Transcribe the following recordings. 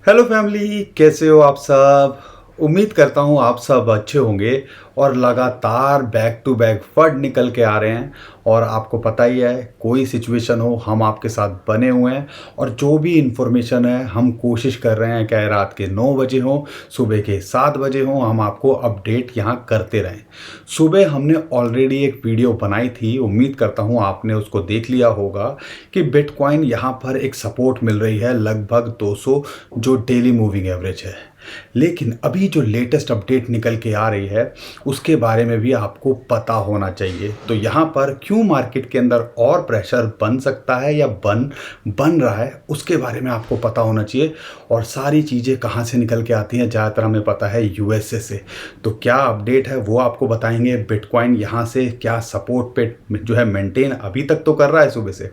Hello family, कैसे हो आप सब। उम्मीद करता हूँ आप सब अच्छे होंगे और लगातार बैक टू बैक फंड निकल के आ रहे हैं। और आपको पता ही है, कोई सिचुएशन हो हम आपके साथ बने हुए हैं। और जो भी इन्फॉर्मेशन है हम कोशिश कर रहे हैं, चाहे रात के 9 बजे हो, सुबह के 7 बजे हो, हम आपको अपडेट यहाँ करते रहें। सुबह हमने ऑलरेडी एक वीडियो बनाई थी, उम्मीद करता हूँ आपने उसको देख लिया होगा, कि बिटकॉइन यहाँ पर एक सपोर्ट मिल रही है लगभग 200, जो डेली मूविंग एवरेज है। लेकिन अभी जो लेटेस्ट अपडेट निकल के आ रही है उसके बारे में भी आपको पता होना चाहिए। तो यहाँ पर क्यों मार्केट के अंदर और प्रेशर बन सकता है या बन बन रहा है, उसके बारे में आपको पता होना चाहिए। और सारी चीज़ें कहाँ से निकल के आती हैं, ज़्यादातर हमें पता है यूएसए से। तो क्या अपडेट है वो आपको बताएंगे। बिटकॉइन यहाँ से क्या सपोर्ट पे जो है मेंटेन अभी तक तो कर रहा है, सुबह से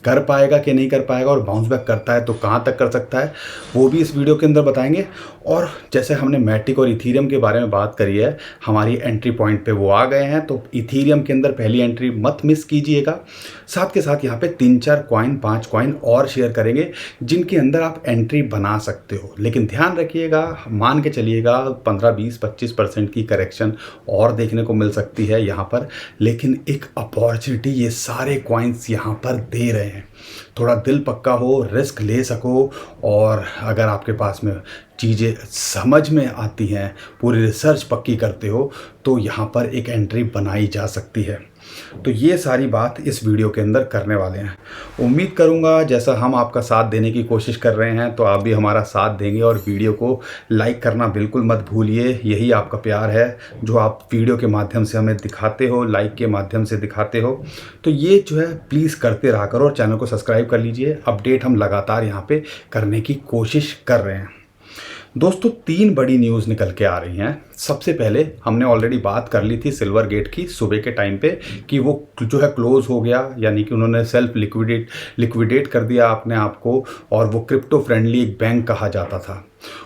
कर पाएगा कि नहीं कर पाएगा, और बाउंस बैक करता है तो कहाँ तक कर सकता है, वो भी इस वीडियो के अंदर बताएंगे। और जैसे हमने मैटिक और इथीरियम के बारे में बात करी है, हमारी एंट्री पॉइंट पे वो आ गए हैं, तो इथीरियम के अंदर पहली एंट्री मत मिस कीजिएगा। साथ के साथ यहाँ पे 3-4 कॉइन 5 कॉइन और शेयर करेंगे जिनके अंदर आप एंट्री बना सकते हो। लेकिन ध्यान रखिएगा, मान के चलिएगा 15-20-25% की करेक्शन और देखने को मिल सकती है यहाँ पर। लेकिन एक अपॉर्चुनिटी ये सारे कॉइन्स यहाँ पर दे रहे हैं। थोड़ा दिल पक्का हो, रिस्क ले सको, और अगर आपके पास में चीज़ें समझ में आती हैं, पूरी रिसर्च पक्की करते हो, तो यहाँ पर एक एंट्री बनाई जा सकती है। तो ये सारी बात इस वीडियो के अंदर करने वाले हैं। उम्मीद करूँगा जैसा हम आपका साथ देने की कोशिश कर रहे हैं तो आप भी हमारा साथ देंगे, और वीडियो को लाइक करना बिल्कुल मत भूलिए। यही आपका प्यार है जो आप वीडियो के माध्यम से हमें दिखाते हो, लाइक के माध्यम से दिखाते हो। तो ये जो है प्लीज़ करते रहा करो, और चैनल को सब्सक्राइब कर लीजिए। अपडेट हम लगातार यहाँ पे करने की कोशिश कर रहे हैं। दोस्तों, 3 बड़ी न्यूज़ निकल के आ रही हैं। सबसे पहले हमने ऑलरेडी बात कर ली थी सिल्वर गेट की सुबह के टाइम पे, कि वो जो है क्लोज हो गया, यानी कि उन्होंने सेल्फ लिक्विडेट कर दिया अपने आप को, और वो क्रिप्टो फ्रेंडली एक बैंक कहा जाता था।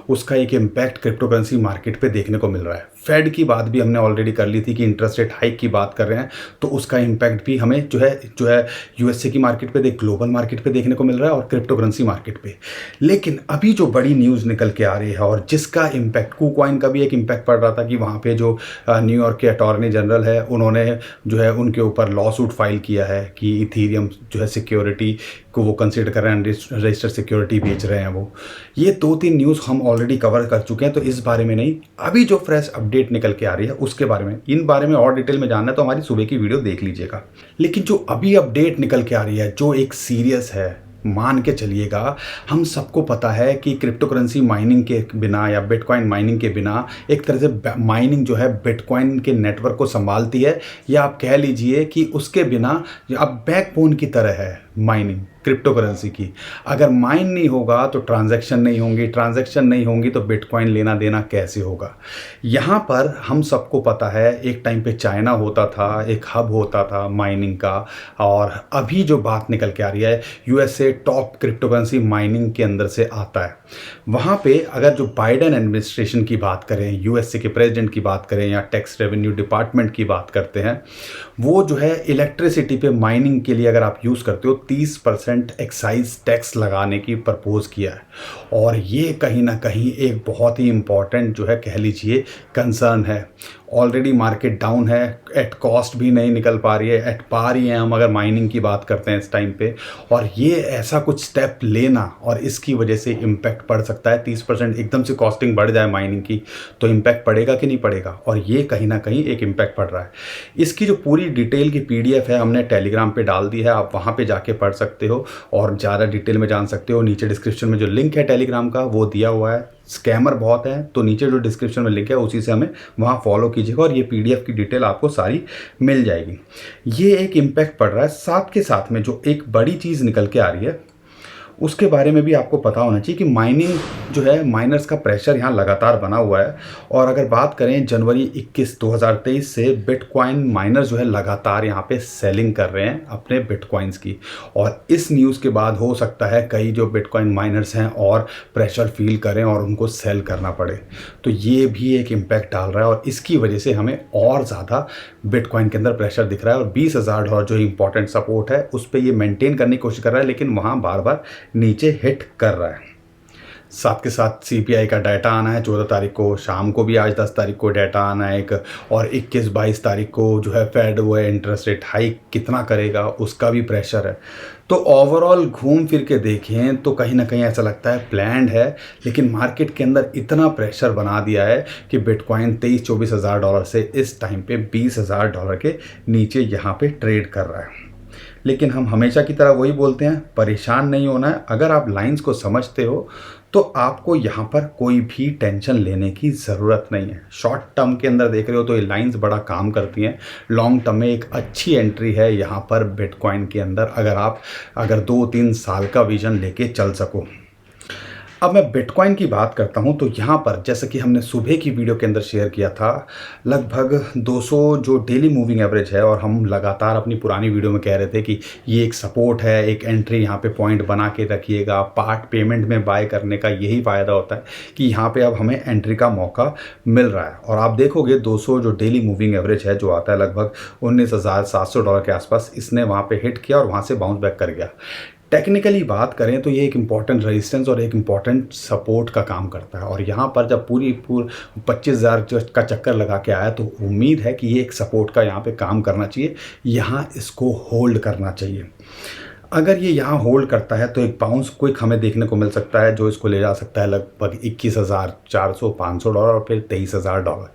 उसका एक इम्पैक्ट क्रिप्टो करेंसी मार्केट पे देखने को मिल रहा है। फेड की बात भी हमने ऑलरेडी कर ली थी कि इंटरेस्ट रेट हाइक की बात कर रहे हैं, तो उसका इम्पैक्ट भी हमें जो है यूएसए की मार्केट पे, ग्लोबल मार्केट पे देखने को मिल रहा है, और क्रिप्टो करेंसी मार्केट पे। लेकिन अभी जो बड़ी न्यूज़ निकल के आ रही है, और जिसका इम्पैक्ट कूकॉइन का भी एक इम्पैक्ट पड़ रहा था, कि वहाँ पे जो न्यूयॉर्क के अटॉर्नी जनरल है, उन्होंने जो है उनके ऊपर लॉ सूट फाइल किया है कि इथीरियम जो है सिक्योरिटी को वो कंसिडर कर रहे हैं, रजिस्टर्ड सिक्योरिटी बेच रहे हैं वो। ये 2-3 न्यूज़ हम ऑलरेडी कवर कर चुके हैं, तो इस बारे में नहीं, अभी जो फ्रेश अपडेट निकल के आ रही है उसके बारे में, इन बारे में और डिटेल में जानना है तो हमारी सुबह की वीडियो देख लीजिएगा। लेकिन जो अभी अपडेट निकल के आ रही है, जो एक सीरियस है, मान के चलिएगा, हम सबको पता है कि क्रिप्टो करेंसी माइनिंग के बिना या बिटकॉइन माइनिंग के बिना, एक तरह से माइनिंग जो है बिटकॉइन के नेटवर्क को संभालती है, या आप कह लीजिए कि उसके बिना अब बैकबोन की तरह है माइनिंग क्रिप्टो करेंसी की। अगर माइन नहीं होगा तो ट्रांजैक्शन नहीं होंगी, ट्रांजैक्शन नहीं होंगी तो बिटकॉइन लेना देना कैसे होगा। यहाँ पर हम सबको पता है, एक टाइम पे चाइना होता था, एक हब होता था माइनिंग का, और अभी जो बात निकल के आ रही है, USA top crypto currency mining के अंदर से आता है। वहाँ पे अगर जो बाइडेन एडमिनिस्ट्रेशन की बात करें, यूएसए के प्रेसिडेंट की बात करें, या टैक्स रेवेन्यू डिपार्टमेंट की बात करते हैं, वो जो है इलेक्ट्रिसिटी पे माइनिंग के लिए अगर आप यूज़ करते हो 30% एक्साइज टैक्स लगाने की प्रपोज किया है। और ये कहीं ना कहीं एक बहुत ही इम्पॉर्टेंट जो है कह लीजिए कंसर्न है। ऑलरेडी मार्केट डाउन है, एट कॉस्ट भी नहीं निकल पा रही है, एट पार ही है हम अगर माइनिंग की बात करते हैं इस टाइम पे। और ये ऐसा कुछ स्टेप लेना, और इसकी वजह से इम्पैक्ट पड़ सकता है। 30% एकदम से कॉस्टिंग बढ़ जाए माइनिंग की, तो इम्पैक्ट पड़ेगा कि नहीं पड़ेगा, और ये कहीं ना कहीं एक इम्पैक्ट पड़ रहा है। इसकी जो पूरी डिटेल की पीडीएफ है हमने टेलीग्राम पे डाल दी है, आप वहाँ पे जाके पढ़ सकते हो और ज़्यादा डिटेल में जान सकते हो। नीचे डिस्क्रिप्शन में जो लिंक है टेलीग्राम का वो दिया हुआ है। स्कैमर बहुत है, तो नीचे जो डिस्क्रिप्शन में लिंक है उसी से हमें वहाँ फॉलो कीजिएगा, और ये पीडीएफ की डिटेल आपको सारी मिल जाएगी। ये एक इम्पैक्ट पड़ रहा है। साथ के साथ में जो एक बड़ी चीज़ निकल के आ रही है उसके बारे में भी आपको पता होना चाहिए, कि माइनिंग जो है, माइनर्स का प्रेशर यहाँ लगातार बना हुआ है। और अगर बात करें जनवरी 21 2023 से, बिटकॉइन माइनर्स जो है लगातार यहाँ पे सेलिंग कर रहे हैं अपने बिटकॉइंस की। और इस न्यूज़ के बाद हो सकता है कई जो बिटकॉइन माइनर्स हैं और प्रेशर फील करें और उनको सेल करना पड़े। तो ये भी एक इम्पैक्ट डाल रहा है, और इसकी वजह से हमें और ज़्यादा बिटकॉइन के अंदर प्रेशर दिख रहा है। और $20,000 जो इंपॉर्टेंट सपोर्ट है उस पर ये मेंटेन करने की कोशिश कर रहा है, लेकिन वहाँ बार बार नीचे हिट कर रहा है। साथ के साथ सीपीआई का डाटा आना है 14 तारीख को, शाम को भी आज 10 तारीख को डाटा आना है एक, और 21-22 तारीख को जो है फेड वो है इंटरेस्ट रेट हाइक कितना करेगा उसका भी प्रेशर है। तो ओवरऑल घूम फिर के देखें तो कहीं ना कहीं ऐसा लगता है प्लान्ड है, लेकिन मार्केट के अंदर इतना प्रेशर बना दिया है कि बिटकॉइन 23-24 हज़ार डॉलर से इस टाइम पे 20 हज़ार डॉलर के नीचे यहाँ पे ट्रेड कर रहा है। लेकिन हम हमेशा की तरह वही बोलते हैं, परेशान नहीं होना है। अगर आप लाइंस को समझते हो तो आपको यहाँ पर कोई भी टेंशन लेने की ज़रूरत नहीं है। शॉर्ट टर्म के अंदर देख रहे हो तो ये लाइंस बड़ा काम करती हैं, लॉन्ग टर्म में एक अच्छी एंट्री है यहाँ पर बिटकॉइन के अंदर, अगर 2-3 साल का विजन लेके चल सको। अब मैं बिटकॉइन की बात करता हूं तो यहाँ पर जैसे कि हमने सुबह की वीडियो के अंदर शेयर किया था, लगभग 200 जो डेली मूविंग एवरेज है, और हम लगातार अपनी पुरानी वीडियो में कह रहे थे कि ये एक सपोर्ट है, एक एंट्री यहाँ पे पॉइंट बना के रखिएगा। पार्ट पेमेंट में बाय करने का यही फ़ायदा होता है कि यहाँ पे अब हमें एंट्री का मौका मिल रहा है। और आप देखोगे 200 जो डेली मूविंग एवरेज है जो आता है लगभग 19,700 डॉलर के आसपास, इसने वहाँ पर हिट किया और वहाँ से बाउंस बैक कर गया। टेक्निकली बात करें तो ये एक इम्पॉर्टेंट रेजिस्टेंस और एक इम्पॉर्टेंट सपोर्ट का काम करता है, और यहाँ पर जब पूरी 25,000 का चक्कर लगा के आया तो उम्मीद है कि ये एक सपोर्ट का यहाँ पे काम करना चाहिए, यहाँ इसको होल्ड करना चाहिए। अगर ये यहाँ होल्ड करता है तो एक बाउंस क्विक हमें देखने को मिल सकता है जो इसको ले जा सकता है लगभग 21,400-500 डॉलर और फिर 23,000 डॉलर।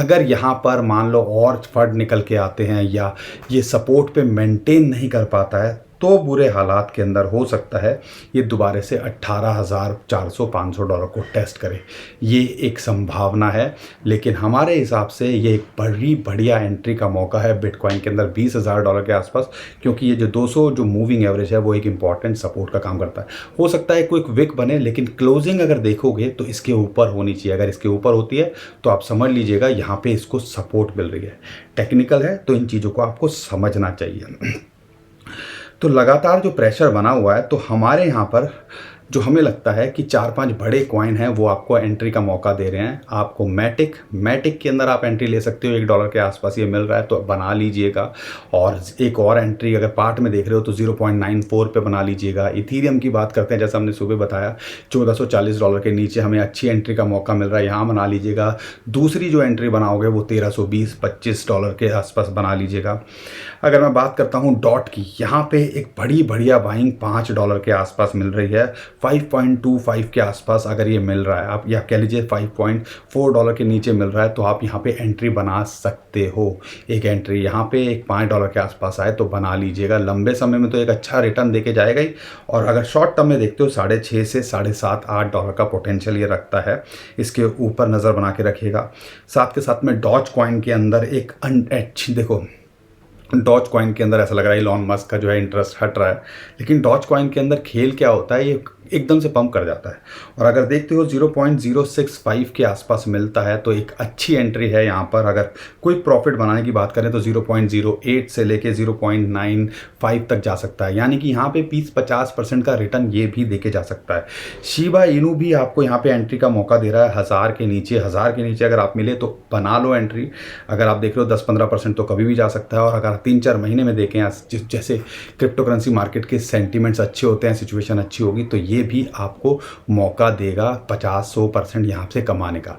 अगर यहाँ पर मान लो और फंड निकल के आते हैं या ये सपोर्ट पे मेंटेन नहीं कर पाता है तो बुरे हालात के अंदर हो सकता है ये दोबारा से 18,400-500 डॉलर को टेस्ट करे। ये एक संभावना है, लेकिन हमारे हिसाब से ये एक बड़ी बढ़िया एंट्री का मौका है बिटकॉइन के अंदर 20,000 डॉलर के आसपास, क्योंकि ये जो 200 जो मूविंग एवरेज है वो एक इंपॉर्टेंट सपोर्ट का काम करता है। हो सकता है कोई विक बने, लेकिन क्लोजिंग अगर देखोगे तो इसके ऊपर होनी चाहिए। अगर इसके ऊपर होती है तो आप समझ लीजिएगा यहाँ पे इसको सपोर्ट मिल रही है। टेक्निकल है तो इन चीज़ों को आपको समझना चाहिए। तो लगातार जो प्रेशर बना हुआ है तो हमारे यहाँ पर जो हमें लगता है कि 4-5 बड़े कॉइन हैं वो आपको एंट्री का मौका दे रहे हैं। आपको मैटिक के अंदर आप एंट्री ले सकते हो, $1 के आसपास ये मिल रहा है तो बना लीजिएगा। और एक और एंट्री अगर पार्ट में देख रहे हो तो 0.94 पे बना लीजिएगा। इथीरियम की बात करते हैं, जैसा हमने सुबह बताया $1440 के नीचे हमें अच्छी एंट्री का मौका मिल रहा है, यहाँ बना लीजिएगा। दूसरी जो एंट्री बनाओगे वो $1320-25 के आसपास बना लीजिएगा। अगर मैं बात करता हूँ डॉट की, यहाँ पे एक बड़ी बढ़िया बाइंग $5 के आसपास मिल रही है। 5.25 के आसपास अगर ये मिल रहा है, आप या कह लीजिए $5.4 के नीचे मिल रहा है तो आप यहाँ पे एंट्री बना सकते हो। एक एंट्री यहाँ पे एक $5 के आसपास आए तो बना लीजिएगा। लंबे समय में तो एक अच्छा रिटर्न देके जाएगा ही, और अगर शॉर्ट टर्म में देखते हो 6.5 से 7.5-8 का पोटेंशियल ये रखता है। इसके ऊपर नज़र बना के रखिएगा। साथ के साथ में डॉज कॉइन के अंदर एक देखो, डॉज कॉइन के अंदर ऐसा लग रहा है इलॉन मस्क का जो है इंटरेस्ट हट रहा है, लेकिन डॉज कॉइन के अंदर खेल क्या होता है, ये एकदम से पंप कर जाता है। और अगर देखते हो 0.065 के आसपास मिलता है तो एक अच्छी एंट्री है यहाँ पर। अगर कोई प्रॉफिट बनाने की बात करें तो 0.08 से लेके 0.95 तक जा सकता है, यानी कि यहाँ पे 20-50% का रिटर्न ये भी देके जा सकता है। शिबा इनू भी आपको यहाँ पे एंट्री का मौका दे रहा है 1000 के नीचे। 1000 के नीचे अगर आप मिले तो बना लो एंट्री। अगर आप देख रहे हो 10-15% तो कभी भी जा सकता है। और अगर 3-4 महीने में देखें जैसे क्रिप्टो करेंसी मार्केट के सेंटिमेंट्स अच्छे होते हैं, सिचुएशन अच्छी होगी तो ये भी आपको मौका देगा 50-100% यहाँ से कमाने का।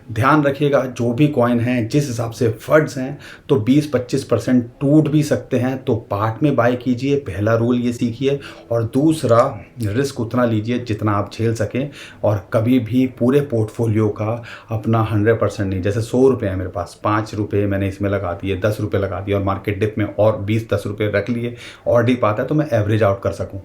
ध्यान रखिएगा जो भी कॉइन हैं, जिस हिसाब से फंड्स हैं तो 20-25% टूट भी सकते हैं, तो पार्ट में बाय कीजिए। पहला रूल ये सीखिए, और दूसरा रिस्क उतना लीजिए जितना आप झेल सकें, और कभी भी पूरे पोर्टफोलियो का अपना 100% नहीं। जैसे 100 रुपये है मेरे पास, 5 रुपये मैंने इसमें लगा दिए, 10 रुपये लगा दिए और मार्केट डिप में और 20-10 रुपये रख लिए और डिप आता है तो मैं एवरेज आउट कर सकूँ।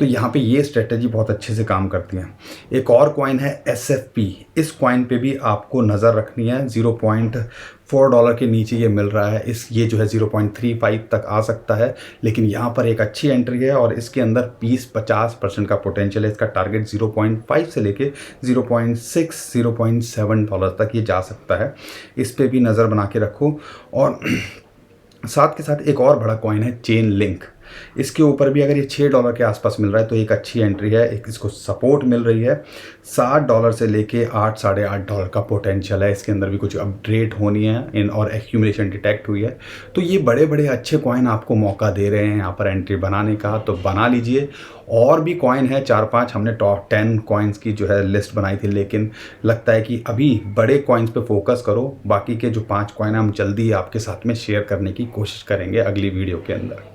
तो यहाँ पे ये स्ट्रेटेजी बहुत अच्छे से काम करती है। एक और कॉइन है SFP। इस कॉइन पे भी आपको नज़र रखनी है। $0.4 के नीचे ये मिल रहा है। ये जो है 0.35 तक आ सकता है, लेकिन यहाँ पर एक अच्छी एंट्री है और इसके अंदर 20-50% का पोटेंशियल है। इसका टारगेट 0.5 से लेके 0.6-0.7 डॉलर तक ये जा सकता है। इस पर भी नज़र बना के रखो। और साथ के साथ एक और बड़ा कॉइन है चेन लिंक। इसके ऊपर भी अगर ये $6 के आसपास मिल रहा है तो एक अच्छी एंट्री है, एक इसको सपोर्ट मिल रही है। $7 से लेके 8 साढ़े $8 का पोटेंशियल है, इसके अंदर भी कुछ अपग्रेड होनी है इन और एक्यूमुलेशन डिटेक्ट हुई है। तो ये बड़े बड़े अच्छे कॉइन आपको मौका दे रहे हैं यहाँ पर एंट्री बनाने का, तो बना लीजिए। और भी कॉइन है 4-5, हमने टॉप 10 कॉइन्स की जो है लिस्ट बनाई थी, लेकिन लगता है कि अभी बड़े कॉइन्स पे फोकस करो। बाकी के जो 5 कॉइन हम जल्दी आपके साथ में शेयर करने की कोशिश करेंगे अगली वीडियो के अंदर।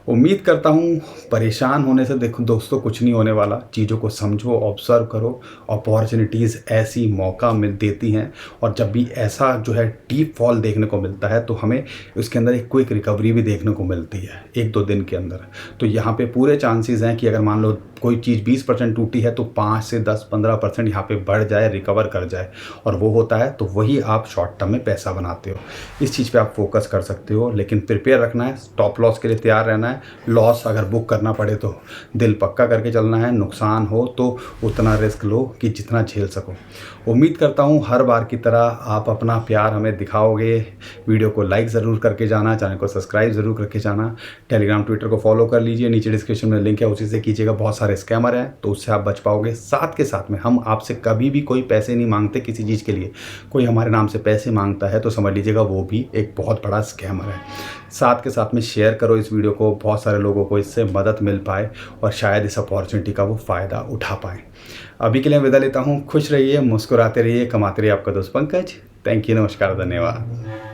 उम्मीद करता हूँ परेशान होने से देखो दोस्तों कुछ नहीं होने वाला, चीज़ों को समझो, ऑब्जर्व करो। अपॉर्चुनिटीज़ ऐसी मौका मिल देती हैं, और जब भी ऐसा जो है डीप फॉल देखने को मिलता है तो हमें उसके अंदर एक क्विक रिकवरी भी देखने को मिलती है 1-2 दिन के अंदर। तो यहाँ पे पूरे चांसेस हैं कि अगर मान लो कोई चीज़ 20% टूटी है तो 5 से 10-15% यहाँ पे बढ़ जाए, रिकवर कर जाए, और वो होता है तो वही आप शॉर्ट टर्म में पैसा बनाते हो। इस चीज़ पे आप फोकस कर सकते हो, लेकिन प्रिपेयर रखना है, स्टॉप लॉस के लिए तैयार रहना है। लॉस अगर बुक करना पड़े तो दिल पक्का करके चलना है, नुकसान हो तो उतना रिस्क लो कि जितना झेल सको। उम्मीद करता हूँ हर बार की तरह आप अपना प्यार हमें दिखाओगे। वीडियो को लाइक ज़रूर करके जाना, चैनल को सब्सक्राइब ज़रूर करके जाना, टेलीग्राम ट्विटर को फॉलो कर लीजिए, नीचे डिस्क्रिप्शन में लिंक है उसी से कीजिएगा। बहुत सारे स्कैमर हैं तो उससे आप बच पाओगे। साथ के साथ में हम आपसे कभी भी कोई पैसे नहीं मांगते किसी चीज़ के लिए। कोई हमारे नाम से पैसे मांगता है तो समझ लीजिएगा वो भी एक बहुत बड़ा स्कैमर है। साथ के साथ में शेयर करो इस वीडियो को, बहुत सारे लोगों को इससे मदद मिल पाए और शायद इस अपॉर्चुनिटी का वो फ़ायदा उठा पाएँ। अभी के लिए विदा लेता हूँ। खुश रहिए, मुस्कुराते रहिए, कमाते रहिए। आपका दोस्त पंकज। थैंक यू, नमस्कार, धन्यवाद।